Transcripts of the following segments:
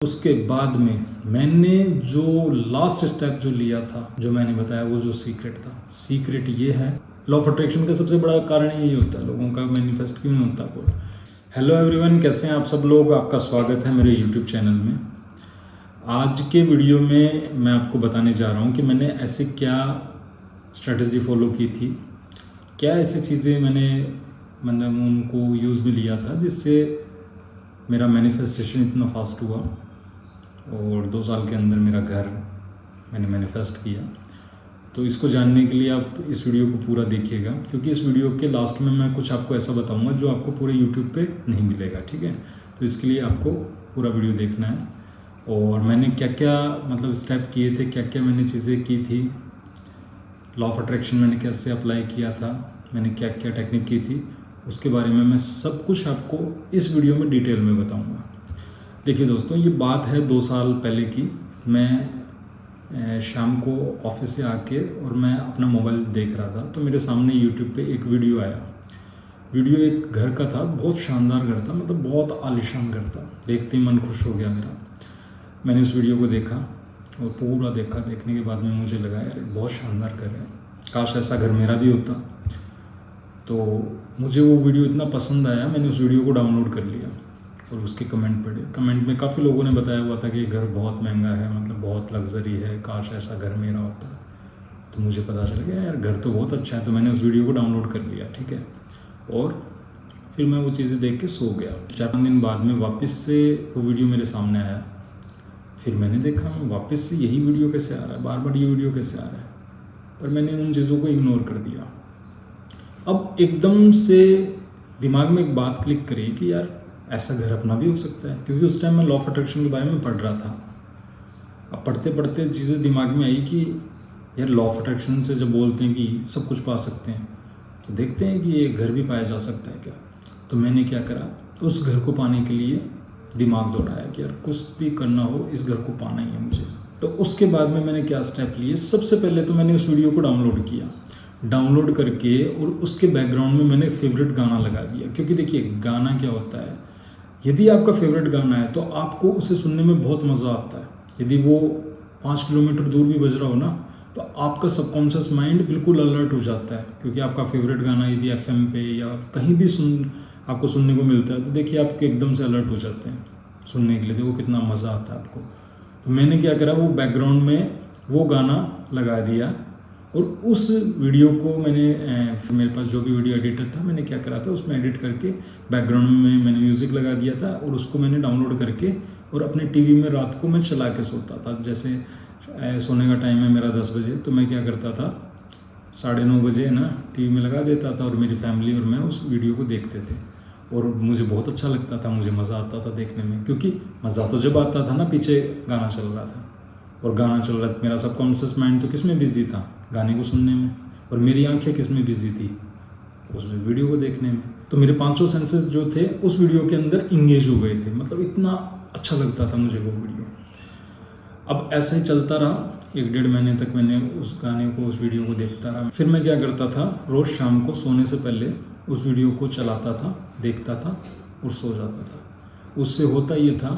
उसके बाद में मैंने जो लास्ट स्टेप जो लिया था, जो मैंने बताया, वो जो सीक्रेट था, सीक्रेट ये है। लॉ ऑफ अट्रैक्शन का सबसे बड़ा कारण यही होता है, लोगों का मैनिफेस्ट क्यों नहीं होता कोई। हेलो एवरीवन, कैसे हैं आप सब लोग। आपका स्वागत है मेरे यूट्यूब चैनल में। आज के वीडियो में मैं आपको बताने जा रहा हूँ कि मैंने ऐसे क्या स्ट्रेटजी फॉलो की थी, क्या ऐसी चीज़ें मैंने उनको यूज़ में लिया था जिससे मेरा मैनिफेस्टेशन इतना फास्ट हुआ और 2 साल के अंदर मेरा घर मैंने मैनिफेस्ट किया। तो इसको जानने के लिए आप इस वीडियो को पूरा देखिएगा, क्योंकि इस वीडियो के लास्ट में मैं कुछ आपको ऐसा बताऊंगा जो आपको पूरे यूट्यूब पे नहीं मिलेगा, ठीक है। तो इसके लिए आपको पूरा वीडियो देखना है। और मैंने क्या क्या स्टेप किए थे, क्या क्या मैंने चीज़ें की थी, लॉ ऑफ अट्रैक्शन मैंने कैसे अप्लाई किया था, मैंने क्या क्या टेक्निक की थी, उसके बारे में मैं सब कुछ आपको इस वीडियो में डिटेल में बताऊंगा। देखिए दोस्तों, ये बात है 2 साल पहले की। मैं शाम को ऑफिस से आके और मैं अपना मोबाइल देख रहा था, तो मेरे सामने यूट्यूब पे एक वीडियो आया। वीडियो एक घर का था, बहुत शानदार घर था, बहुत आलीशान घर था। देखते ही मन खुश हो गया मेरा। मैंने उस वीडियो को देखा और पूरा देखा। देखने के बाद में मुझे लगा यार बहुत शानदार घर है, काश ऐसा घर मेरा भी होता। तो मुझे वो वीडियो इतना पसंद आया, मैंने उस वीडियो को डाउनलोड कर लिया और उसके कमेंट पढ़े। कमेंट में काफ़ी लोगों ने बताया हुआ था कि घर बहुत महंगा है, बहुत लग्जरी है, काश ऐसा घर मेरा होता। तो मुझे पता चल गया यार घर तो बहुत अच्छा है। तो मैंने उस वीडियो को डाउनलोड कर लिया, ठीक है। और फिर मैं वो चीज़ें देख के सो गया। 4-5 दिन बाद में वापस से वो वीडियो मेरे सामने आया। फिर मैंने देखा वापस से यही वीडियो कैसे आ रहा है, बार बार ये वीडियो कैसे आ रहा है। पर मैंने उन चीज़ों को इग्नोर कर दिया। अब एकदम से दिमाग में एक बात क्लिक करी कि यार ऐसा घर अपना भी हो सकता है, क्योंकि उस टाइम मैं लॉ ऑफ अट्रैक्शन के बारे में पढ़ रहा था। अब पढ़ते पढ़ते चीज़ें दिमाग में आई कि यार लॉ ऑफ अट्रैक्शन से जब बोलते हैं कि सब कुछ पा सकते हैं, तो देखते हैं कि ये घर भी पाया जा सकता है क्या। तो मैंने क्या करा, उस घर को पाने के लिए दिमाग दौड़ाया कि यार कुछ भी करना हो, इस घर को पाना ही है मुझे। तो उसके बाद में मैंने क्या स्टेप लिए। सबसे पहले तो मैंने उस वीडियो को डाउनलोड किया। डाउनलोड करके और उसके बैकग्राउंड में मैंने फेवरेट गाना लगा दिया। क्योंकि देखिए गाना क्या होता है, यदि आपका फेवरेट गाना है तो आपको उसे सुनने में बहुत मज़ा आता है। यदि वो 5 किलोमीटर दूर भी बज रहा हो ना, तो आपका सबकॉन्शियस माइंड बिल्कुल अलर्ट हो जाता है। क्योंकि आपका फेवरेट गाना यदि FM पे या कहीं भी आपको सुनने को मिलता है, तो देखिए आपके एकदम से अलर्ट हो जाते हैं सुनने के लिए। देखो कितना मज़ा आता है आपको। तो मैंने क्या करा, वो बैकग्राउंड में वो गाना लगा दिया और उस वीडियो को मेरे पास जो भी वीडियो एडिटर था, मैंने क्या करा था, उसमें एडिट करके बैकग्राउंड में मैंने म्यूज़िक लगा दिया था और उसको मैंने डाउनलोड करके और अपने टीवी में रात को मैं चला के सोता था। जैसे सोने का टाइम है मेरा 10 बजे, तो मैं क्या करता था 9:30 बजे ना टीवी में लगा देता था और मेरी फैमिली और मैं उस वीडियो को देखते थे। और मुझे बहुत अच्छा लगता था, मुझे मज़ा आता था देखने में। क्योंकि मज़ा तो जब आता था ना, पीछे गाना चल रहा था और गाना चल रहा था, मेरा सबकॉन्शियस माइंड तो किस में बिजी था, गाने को सुनने में, और मेरी आंखें किस में बिजी थी, उस वीडियो को देखने में। तो मेरे 5 सेंसेस जो थे उस वीडियो के अंदर इंगेज हो गए थे। इतना अच्छा लगता था मुझे वो वीडियो। अब ऐसा ही चलता रहा, 1-1.5 महीने तक मैंने उस गाने को, उस वीडियो को देखता रहा। फिर मैं क्या करता था, रोज़ शाम को सोने से पहले उस वीडियो को चलाता था, देखता था और सो जाता था। उससे होता ये था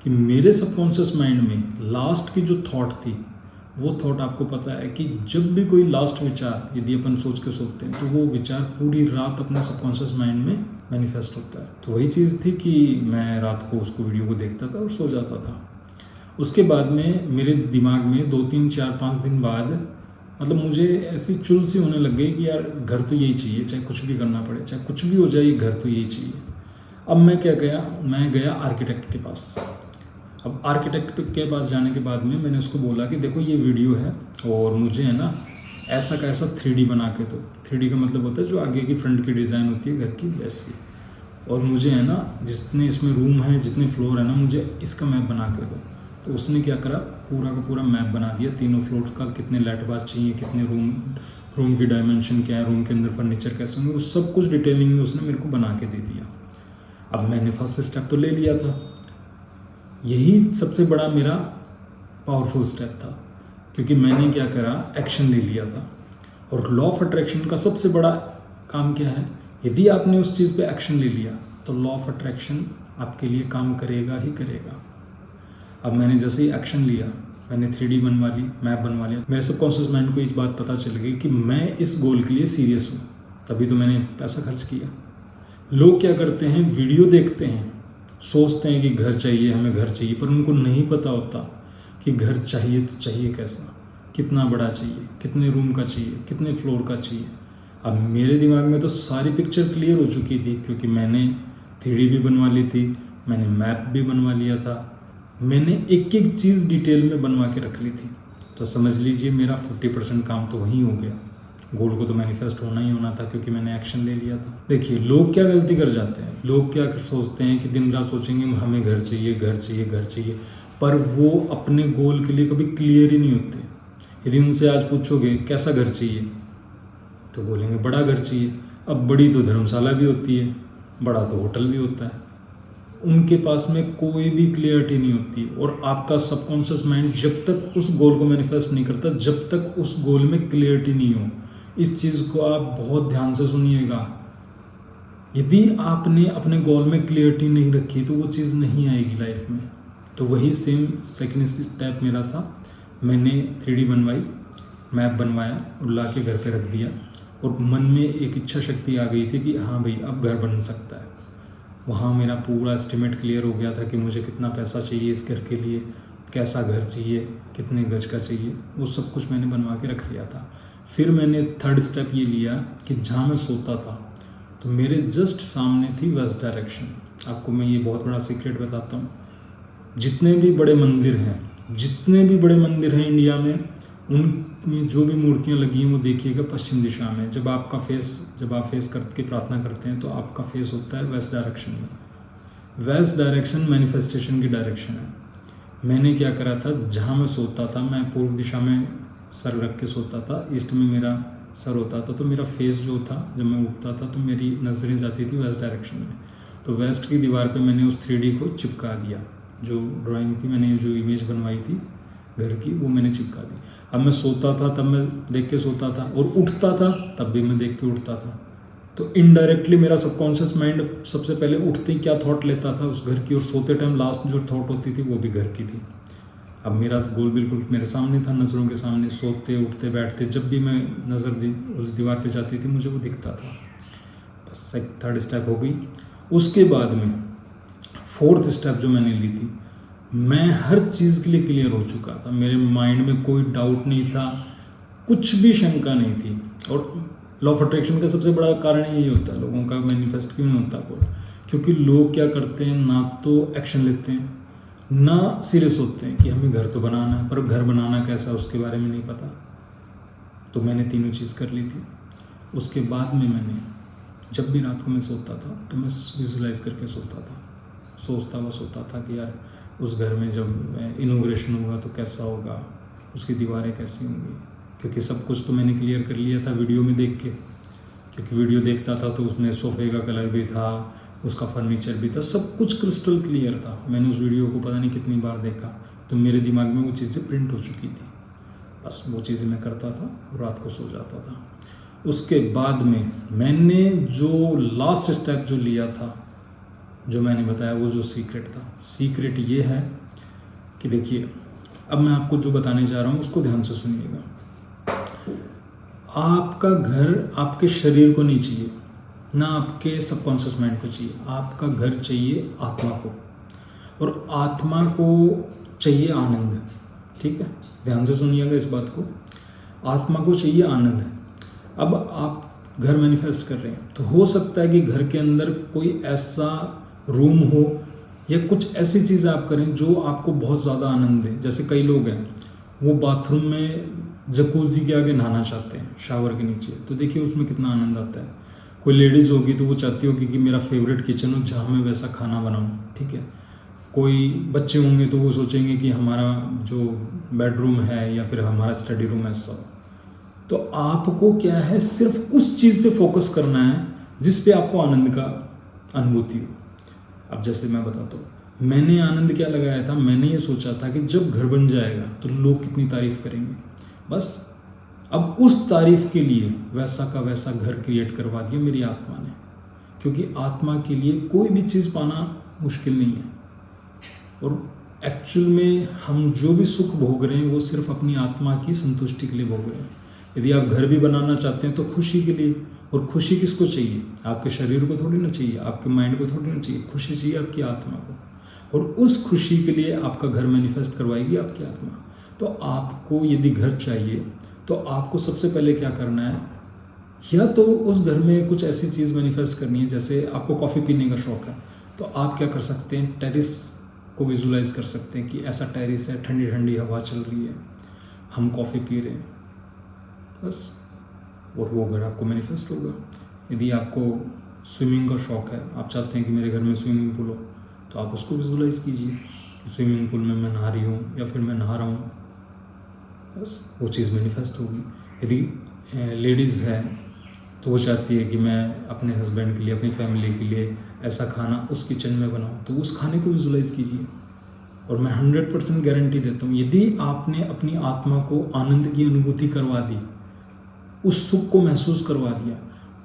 कि मेरे सबकॉन्शियस माइंड में लास्ट की जो थॉट थी, वो थॉट आपको पता है कि जब भी कोई लास्ट विचार यदि अपन सोच के सोते हैं, तो वो विचार पूरी रात अपने सबकॉन्शियस माइंड में मैनिफेस्ट होता है। तो वही चीज़ थी कि मैं रात को उसको वीडियो को देखता था और सो जाता था। उसके बाद में मेरे दिमाग में 2-3-4-5 दिन बाद मुझे ऐसी चुल सी होने लग गई कि यार घर तो यही चाहिए, चाहे कुछ भी करना पड़े, चाहे कुछ भी हो जाए, ये घर तो यही चाहिए। अब मैं क्या गया, मैं गया आर्किटेक्ट के पास। अब आर्किटेक्ट के पास जाने के बाद में मैंने उसको बोला कि देखो ये वीडियो है और मुझे है ना ऐसा का ऐसा 3D बना के दो। 3D का मतलब होता है जो आगे की फ्रंट की डिज़ाइन होती है घर की, वैसी। और मुझे है ना जितने इसमें रूम है, जितने फ्लोर है ना, मुझे इसका मैप बना के दो। तो उसने क्या करा, पूरा का पूरा मैप बना दिया, तीनों फ्लोर्स का, कितने लाइट बाथ चाहिए, कितने रूम की डायमेंशन क्या है, रूम के अंदर फर्नीचर कैसे होंगे, वो सब कुछ डिटेलिंग में उसने मेरे को बना के दे दिया। अब मैंने फर्स्ट स्टेप तो ले लिया था, यही सबसे बड़ा मेरा पावरफुल स्टेप था, क्योंकि मैंने क्या करा, एक्शन ले लिया था। और लॉ ऑफ अट्रैक्शन का सबसे बड़ा काम क्या है, यदि आपने उस चीज़ पे एक्शन ले लिया तो लॉ ऑफ अट्रैक्शन आपके लिए काम करेगा ही करेगा। अब मैंने जैसे ही एक्शन लिया, मैंने 3D बनवा ली, मैप बनवा लिया, मेरे सबकॉन्शियस माइंड को इस बात पता चल गई कि मैं इस गोल के लिए सीरियस हूँ, तभी तो मैंने पैसा खर्च किया। लोग क्या करते हैं, वीडियो देखते हैं, सोचते हैं कि घर चाहिए, हमें घर चाहिए, पर उनको नहीं पता होता कि घर चाहिए तो चाहिए कैसा, कितना बड़ा चाहिए, कितने रूम का चाहिए, कितने फ्लोर का चाहिए। अब मेरे दिमाग में तो सारी पिक्चर क्लियर हो चुकी थी, क्योंकि मैंने 3D भी बनवा ली थी, मैंने मैप भी बनवा लिया था, मैंने एक एक चीज़ डिटेल में बनवा के रख ली थी। तो समझ लीजिए मेरा 50% काम तो वहीं हो गया। गोल को तो मैनिफेस्ट होना ही होना था, क्योंकि मैंने एक्शन ले लिया था। देखिए लोग क्या गलती कर जाते हैं, लोग क्या सोचते हैं कि दिन रात सोचेंगे हमें घर चाहिए, घर चाहिए, घर चाहिए, पर वो अपने गोल के लिए कभी क्लियर ही नहीं होते। यदि उनसे आज पूछोगे कैसा घर चाहिए, तो बोलेंगे बड़ा घर चाहिए। अब बड़ी तो धर्मशाला भी होती है, बड़ा तो होटल भी होता है। उनके पास में कोई भी क्लियरिटी नहीं होती। और आपका सबकॉन्शियस माइंड जब तक उस गोल को मैनिफेस्ट नहीं करता, जब तक उस गोल में क्लियरिटी नहीं हो। इस चीज़ को आप बहुत ध्यान से सुनिएगा। यदि आपने अपने गोल में क्लियरिटी नहीं रखी तो वो चीज़ नहीं आएगी लाइफ में। तो वही सेम सेकंड स्टेप मेरा था। मैंने 3D बनवाई, मैप बनवाया और ला के घर पे रख दिया, और मन में एक इच्छा शक्ति आ गई थी कि हाँ भाई अब घर बन सकता है। वहाँ मेरा पूरा एस्टिमेट क्लियर हो गया था कि मुझे कितना पैसा चाहिए इस घर के लिए, कैसा घर चाहिए, कितने गज का चाहिए, वो सब कुछ मैंने बनवा के रख लिया था। फिर मैंने थर्ड स्टेप ये लिया कि जहाँ मैं सोता था तो मेरे जस्ट सामने थी वेस्ट डायरेक्शन। आपको मैं ये बहुत बड़ा सीक्रेट बताता हूँ, जितने भी बड़े मंदिर हैं, जितने भी बड़े मंदिर हैं इंडिया में, उनमें जो भी मूर्तियाँ लगी हैं वो देखिएगा पश्चिम दिशा में। जब आप फेस करके प्रार्थना करते हैं तो आपका फेस होता है वेस्ट डायरेक्शन में। वेस्ट डायरेक्शन मैनिफेस्टेशन की डायरेक्शन है। मैंने क्या करा था, जहाँ मैं सोता था, मैं पूर्व दिशा में सर रख के सोता था, ईस्ट में मेरा सर होता था, तो मेरा फेस जो था जब मैं उठता था तो मेरी नज़रें जाती थी वेस्ट डायरेक्शन में। तो वेस्ट की दीवार पे मैंने उस 3D को चिपका दिया। जो ड्राइंग थी, मैंने जो इमेज बनवाई थी घर की, वो मैंने चिपका दी। अब मैं सोता था तब मैं देख के सोता था, और उठता था तब भी मैं देख के उठता था। तो इनडायरेक्टली मेरा सबकॉन्शियस माइंड सबसे पहले उठते ही क्या थॉट लेता था उस घर की, और सोते टाइम लास्ट जो थॉट होती थी वो भी घर की थी। अब मेरा गोल बिल्कुल मेरे सामने था, नज़रों के सामने। सोते उठते बैठते जब भी मैं नज़र उस दीवार पे जाती थी मुझे वो दिखता था। बस एक थर्ड स्टेप हो गई। उसके बाद में फोर्थ स्टेप जो मैंने ली थी, मैं हर चीज़ के लिए क्लियर हो चुका था। मेरे माइंड में कोई डाउट नहीं था, कुछ भी शंका नहीं थी। और लॉ ऑफ अट्रैक्शन का सबसे बड़ा कारण यही होता है, लोगों का मैनिफेस्ट क्यों नहीं होता गोल, क्योंकि लोग क्या करते हैं, ना तो एक्शन लेते हैं, ना सीरियस होते हैं कि हमें घर तो बनाना है, पर घर बनाना कैसा उसके बारे में नहीं पता। तो मैंने तीनों चीज़ कर ली थी। उसके बाद में मैंने जब भी रात को मैं सोता था तो मैं विजुलाइज करके सोता था, सोचता हुआ सोता था कि यार उस घर में जब इनॉग्रेशन होगा तो कैसा होगा, उसकी दीवारें कैसी होंगी, क्योंकि सब कुछ तो मैंने क्लियर कर लिया था वीडियो में देख के। क्योंकि वीडियो देखता था तो उसमें सोफे का कलर भी था, उसका फर्नीचर भी था, सब कुछ क्रिस्टल क्लियर था। मैंने उस वीडियो को पता नहीं कितनी बार देखा, तो मेरे दिमाग में वो चीज़ें प्रिंट हो चुकी थी। बस वो चीज़ें मैं करता था और रात को सो जाता था। उसके बाद में मैंने जो लास्ट स्टेप जो लिया था, जो मैंने बताया, वो जो सीक्रेट था, सीक्रेट ये है कि देखिए अब मैं आपको जो बताने जा रहा हूँ उसको ध्यान से सुनिएगा। आपका घर आपके शरीर को नहीं चाहिए, ना आपके सबकॉन्शियस माइंड को चाहिए। आपका घर चाहिए आत्मा को, और आत्मा को चाहिए आनंद। ठीक है, ध्यान से सुनिएगा इस बात को। आत्मा को चाहिए आनंद। अब आप घर मैनिफेस्ट कर रहे हैं तो हो सकता है कि घर के अंदर कोई ऐसा रूम हो या कुछ ऐसी चीज़ आप करें जो आपको बहुत ज़्यादा आनंद दे। जैसे कई लोग हैं वो बाथरूम में जकूज़ी के आगे नहाना चाहते हैं, शावर के नीचे, तो देखिए उसमें कितना आनंद आता है। कोई लेडीज़ होगी तो वो चाहती होगी कि मेरा फेवरेट किचन हो जहाँ मैं वैसा खाना बनाऊँ। ठीक है, कोई बच्चे होंगे तो वो सोचेंगे कि हमारा जो बेडरूम है या फिर हमारा स्टडी रूम है सब। तो आपको क्या है, सिर्फ उस चीज़ पे फोकस करना है जिस पे आपको आनंद का अनुभूति हो। अब जैसे मैं बताता हूँ, मैंने आनंद क्या लगाया था, मैंने ये सोचा था कि जब घर बन जाएगा तो लोग कितनी तारीफ़ करेंगे। बस अब उस तारीफ़ के लिए वैसा का वैसा घर क्रिएट करवा दिया मेरी आत्मा ने, क्योंकि आत्मा के लिए कोई भी चीज़ पाना मुश्किल नहीं है। और एक्चुअल में हम जो भी सुख भोग रहे हैं वो सिर्फ अपनी आत्मा की संतुष्टि के लिए भोग रहे हैं। यदि आप घर भी बनाना चाहते हैं तो खुशी के लिए, और खुशी किसको चाहिए? आपके शरीर को थोड़ी ना चाहिए, आपके माइंड को थोड़ी ना चाहिए, खुशी चाहिए आपकी आत्मा को। और उस खुशी के लिए आपका घर मैनिफेस्ट करवाएगी आपकी आत्मा। तो आपको यदि घर चाहिए तो आपको सबसे पहले क्या करना है, या तो उस घर में कुछ ऐसी चीज़ मैनिफेस्ट करनी है, जैसे आपको कॉफ़ी पीने का शौक़ है तो आप क्या कर सकते हैं, टेरिस को विजुलाइज कर सकते हैं कि ऐसा टेरिस है, ठंडी ठंडी हवा चल रही है, हम कॉफ़ी पी रहे हैं, बस, और वो घर आपको मैनिफेस्ट होगा। यदि आपको स्विमिंग का शौक़ है, आप चाहते हैं कि मेरे घर में स्विमिंग पूल हो, तो आप उसको विजुलाइज कीजिए कि स्विमिंग पूल में मैं नहा रही हूँ या फिर मैं नहा रहा हूँ, बस वो चीज़ मैनिफेस्ट होगी। यदि लेडीज़ है तो वो चाहती है कि मैं अपने हस्बैंड के लिए, अपनी फैमिली के लिए ऐसा खाना उस किचन में बनाऊँ, तो उस खाने को विजुलाइज कीजिए। और मैं 100% गारंटी देता हूँ, यदि आपने अपनी आत्मा को आनंद की अनुभूति करवा दी, उस सुख को महसूस करवा दिया,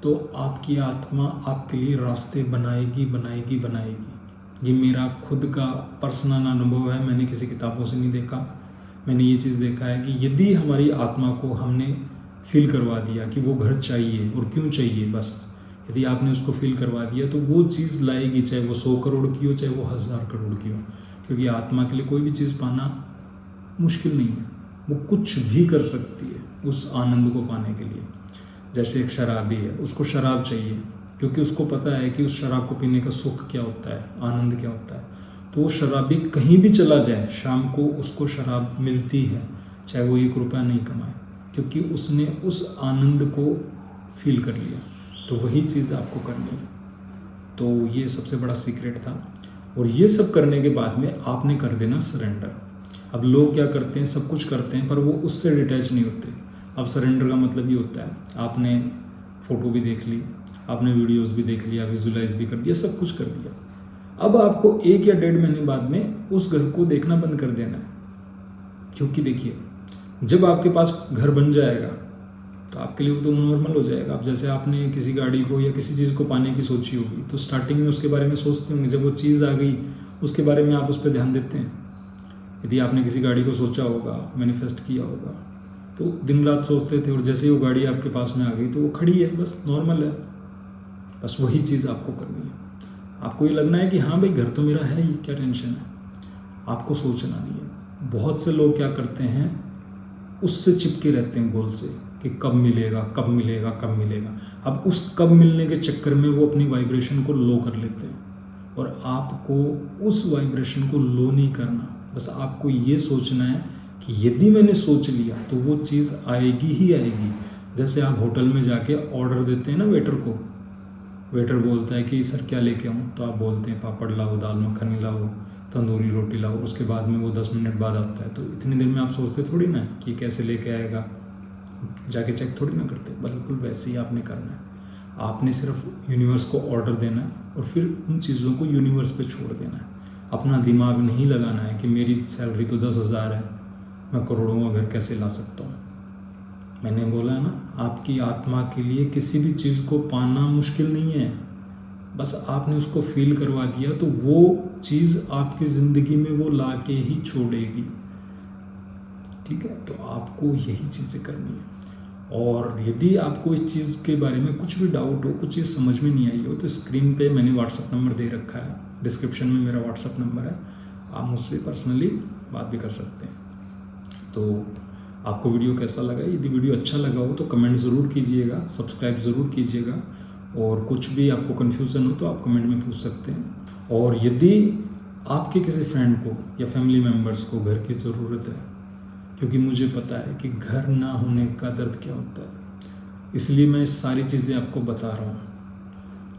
तो आपकी आत्मा आपके लिए रास्ते बनाएगी बनाएगी बनाएगी। ये मेरा खुद का पर्सनल अनुभव है, मैंने किसी किताबों से नहीं देखा। मैंने ये चीज़ देखा है कि यदि हमारी आत्मा को हमने फील करवा दिया कि वो घर चाहिए और क्यों चाहिए, बस यदि आपने उसको फील करवा दिया तो वो चीज़ लाएगी, चाहे वो 100 करोड़ की हो, चाहे वो 1000 करोड़ की हो। क्योंकि आत्मा के लिए कोई भी चीज़ पाना मुश्किल नहीं है, वो कुछ भी कर सकती है उस आनंद को पाने के लिए। जैसे एक शराबी है, उसको शराब चाहिए क्योंकि उसको पता है कि उस शराब को पीने का सुख क्या होता है, आनंद क्या होता है। तो वो शराबी कहीं भी चला जाए, शाम को उसको शराब मिलती है, चाहे वो 1 रुपया नहीं कमाए, क्योंकि उसने उस आनंद को फील कर लिया। तो वही चीज़ आपको करनी है। तो ये सबसे बड़ा सीक्रेट था। और ये सब करने के बाद में आपने कर देना सरेंडर। अब लोग क्या करते हैं, सब कुछ करते हैं पर वो उससे डिटैच नहीं होते। अब सरेंडर का मतलब ये होता है, आपने फ़ोटो भी देख ली, आपने वीडियोस भी देख लिया, विजुलाइज भी कर दिया, सब कुछ कर दिया। अब आपको 1 या 1.5 महीने बाद में उस घर को देखना बंद कर देना है। क्योंकि देखिए, जब आपके पास घर बन जाएगा तो आपके लिए वो तो नॉर्मल हो जाएगा। अब जैसे आपने किसी गाड़ी को या किसी चीज़ को पाने की सोची होगी, तो स्टार्टिंग में उसके बारे में सोचते होंगे, जब वो चीज़ आ गई उसके बारे में आप उस पर ध्यान देते हैं। यदि आपने किसी गाड़ी को सोचा होगा, मैनिफेस्ट किया होगा, तो दिन रात सोचते थे, और जैसे ही वो गाड़ी आपके पास में आ गई तो वो खड़ी है, बस नॉर्मल है। बस वही चीज़ आपको करनी है। आपको ये लगना है कि हाँ भाई, घर तो मेरा है ही, क्या टेंशन है। आपको सोचना नहीं है। बहुत से लोग क्या करते हैं, उससे चिपके रहते हैं गोल से कि कब मिलेगा कब मिलेगा कब मिलेगा। अब उस कब मिलने के चक्कर में वो अपनी वाइब्रेशन को लो कर लेते हैं, और आपको उस वाइब्रेशन को लो नहीं करना। बस आपको ये सोचना है कि यदि मैंने सोच लिया तो वो चीज़ आएगी ही आएगी। जैसे आप होटल में जाके ऑर्डर देते हैं ना वेटर को, वेटर बोलता है कि सर क्या लेके आऊँ, तो आप बोलते हैं पापड़ लाओ, दाल मखनी लाओ, तंदूरी रोटी लाओ। उसके बाद में वो 10 मिनट बाद आता है, तो इतनी देर में आप सोचते थोड़ी ना कि कैसे लेके आएगा, जाके चेक थोड़ी ना करते। बिल्कुल वैसे ही आपने करना है। आपने सिर्फ यूनिवर्स को ऑर्डर देना है और फिर उन चीज़ों को यूनिवर्स पे छोड़ देना है। अपना दिमाग नहीं लगाना है कि मेरी सैलरी तो 10,000 है, मैं करोड़ों का घर कैसे ला सकता हूँ। मैंने बोला ना, आपकी आत्मा के लिए किसी भी चीज़ को पाना मुश्किल नहीं है। बस आपने उसको फील करवा दिया तो वो चीज़ आपकी ज़िंदगी में वो ला के ही छोड़ेगी। ठीक है, तो आपको यही चीज़ें करनी है। और यदि आपको इस चीज़ के बारे में कुछ भी डाउट हो, कुछ चीज़ समझ में नहीं आई हो, तो स्क्रीन पे मैंने व्हाट्सअप नंबर दे रखा है, डिस्क्रिप्शन में मेरा व्हाट्सअप नंबर है, आप मुझसे पर्सनली बात भी कर सकते हैं। तो आपको वीडियो कैसा लगा? यदि वीडियो अच्छा लगा हो तो कमेंट ज़रूर कीजिएगा, सब्सक्राइब ज़रूर कीजिएगा, और कुछ भी आपको कन्फ्यूज़न हो तो आप कमेंट में पूछ सकते हैं। और यदि आपके किसी फ्रेंड को या फैमिली मेम्बर्स को घर की ज़रूरत है, क्योंकि मुझे पता है कि घर ना होने का दर्द क्या होता है, इसलिए मैं सारी चीज़ें आपको बता रहा हूँ,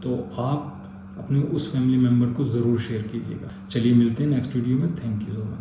तो आप अपने उस फैमिली मेम्बर को ज़रूर शेयर कीजिएगा। चलिए मिलते हैं नेक्स्ट वीडियो में। Thank you so much.